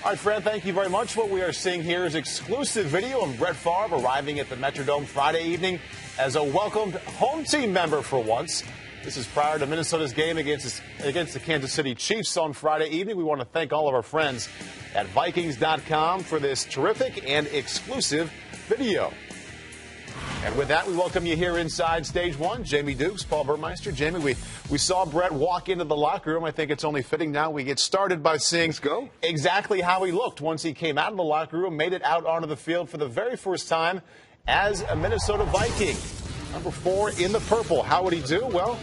All right, Fran, thank you very much. What we are seeing here is exclusive video of Brett Favre arriving at the Metrodome Friday evening as a welcomed home team member for once. This is prior to Minnesota's game against the Kansas City Chiefs on Friday evening. We want to thank all of our friends at Vikings.com for this terrific and exclusive video. And with that, we welcome you here inside Stage 1. Jamie Dukes, Paul Burmeister. Jamie, we saw Brett walk into the locker room. I think it's only fitting now we get started by seeing exactly how he looked once he came out of the locker room, made it out onto the field for the very first time as a Minnesota Viking. Number 4 in the purple. How would he do? Well,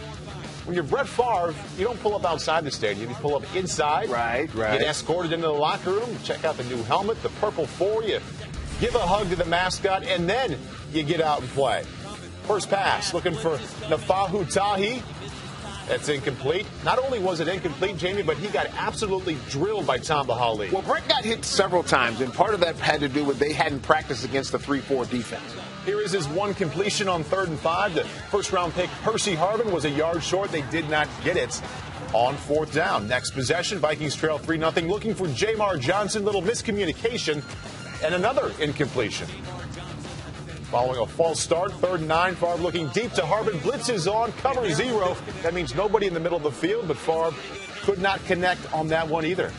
when you're Brett Favre, you don't pull up outside the stadium. You pull up inside. Right. Get escorted into the locker room, check out the new helmet, the purple 4. You give a hug to the mascot, and then you get out and play. First pass, looking for nflta. That's incomplete. Not only was it incomplete, Jamie, but he got absolutely drilled by Tom Bahali. Well, Brett got hit several times, and part of that had to do with they hadn't practiced against the 3-4 defense. Here is his one completion on 3rd and 5. The first-round pick, Percy Harvin, was a yard short. They did not get it on 4th down. Next possession, Vikings trail 3-0. Looking for Jamar Johnson. Little miscommunication and another incompletion. Following a false start, 3rd and 9. Favre looking deep to Harvin. Blitz is on, cover 0. That means nobody in the middle of the field, but Favre could not connect on that one either.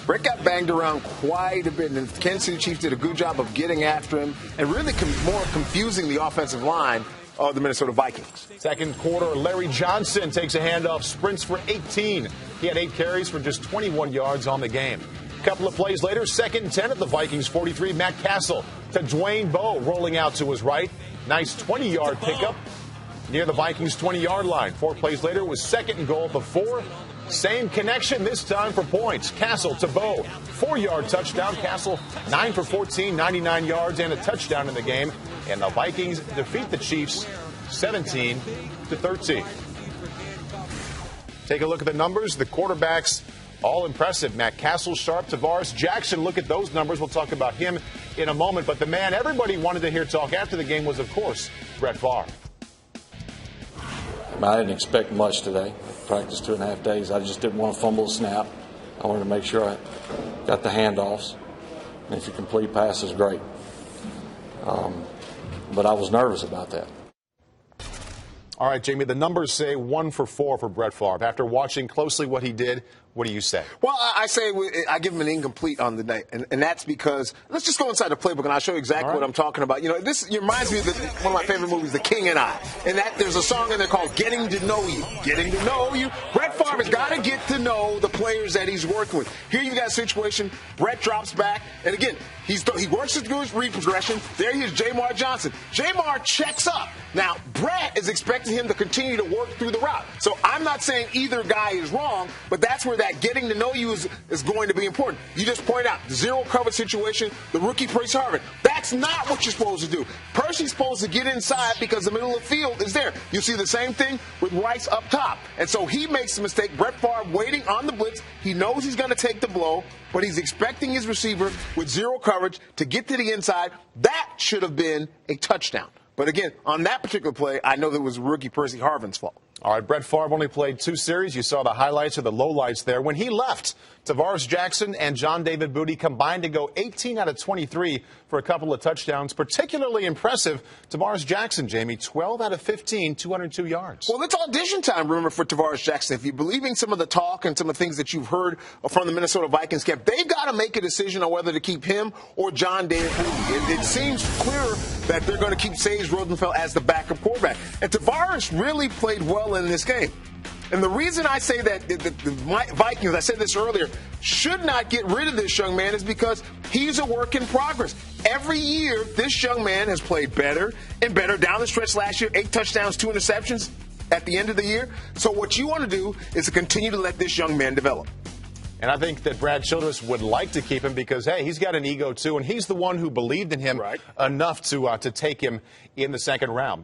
Brett got banged around quite a bit, and the Kansas City Chiefs did a good job of getting after him and really more confusing the offensive line of the Minnesota Vikings. Second quarter, Larry Johnson takes a handoff, sprints for 18. He had 8 carries for just 21 yards on the game. A couple of plays later, 2nd and 10 at the Vikings 43. Matt Castle to Dwayne Bowe, rolling out to his right. Nice 20-yard pickup near the Vikings 20-yard line. 4 plays later, it was 2nd and goal at the 4. Same connection this time for points. Castle to Bowe, 4-yard touchdown. Castle 9 for 14, 99 yards and a touchdown in the game. And the Vikings defeat the Chiefs 17-13. Take a look at the numbers. The quarterbacks, all impressive. Matt Castle sharp, Tavares Jackson. Look at those numbers. We'll talk about him in a moment. But the man everybody wanted to hear talk after the game was, of course, Brett Favre. I didn't expect much today. Practiced 2.5 days. I just didn't want to fumble a snap. I wanted to make sure I got the handoffs. And if you complete passes, great. But I was nervous about that. All right, Jamie, the numbers say 1 for 4 for Brett Favre. After watching closely what he did, what do you say? Well, I say I give him an incomplete on the day, and that's because let's just go inside the playbook, and I'll show you exactly what I'm talking about. You know, this reminds me of one of my favorite movies, The King and I, and that there's a song in there called "Getting to Know You." Getting to know you. Brett Favre has got to get to know the players that he's working with. Here you got a situation. Brett drops back, and again, he works through his read progression. There he is, Jamar Johnson. Jamar checks up. Now, Brett is expecting him to continue to work through the route. So I'm not saying either guy is wrong, but that's where that getting to know you is going to be important. You just point out the zero cover situation, the rookie Percy Harvin. That's not what you're supposed to do. Percy's supposed to get inside because the middle of the field is there. You see the same thing with Rice up top. And so he makes the mistake. Brett Favre waiting on the blitz. He knows he's going to take the blow, but he's expecting his receiver with zero coverage to get to the inside. That should have been a touchdown. But again, on that particular play, I know that it was rookie Percy Harvin's fault. All right, Brett Favre only played 2 series. You saw the highlights or the lowlights there. When he left, Tavares Jackson and John David Booty combined to go 18 out of 23 for a couple of touchdowns. Particularly impressive, Tavares Jackson, Jamie, 12 out of 15, 202 yards. Well, it's audition time, remember, for Tavares Jackson. If you're believing some of the talk and some of the things that you've heard from the Minnesota Vikings camp, they've got to make a decision on whether to keep him or John David Booty. It seems clear that they're going to keep Sage Rosenfeld as the backup quarterback. And Tavares really played well in this game. And the reason I say that the Vikings, I said this earlier, should not get rid of this young man is because he's a work in progress. Every year, this young man has played better and better. Down the stretch last year, 8 touchdowns, 2 interceptions at the end of the year. So what you want to do is to continue to let this young man develop. And I think that Brad Childress would like to keep him because, hey, he's got an ego, too, and he's the one who believed in him enough to take him in the 2nd round.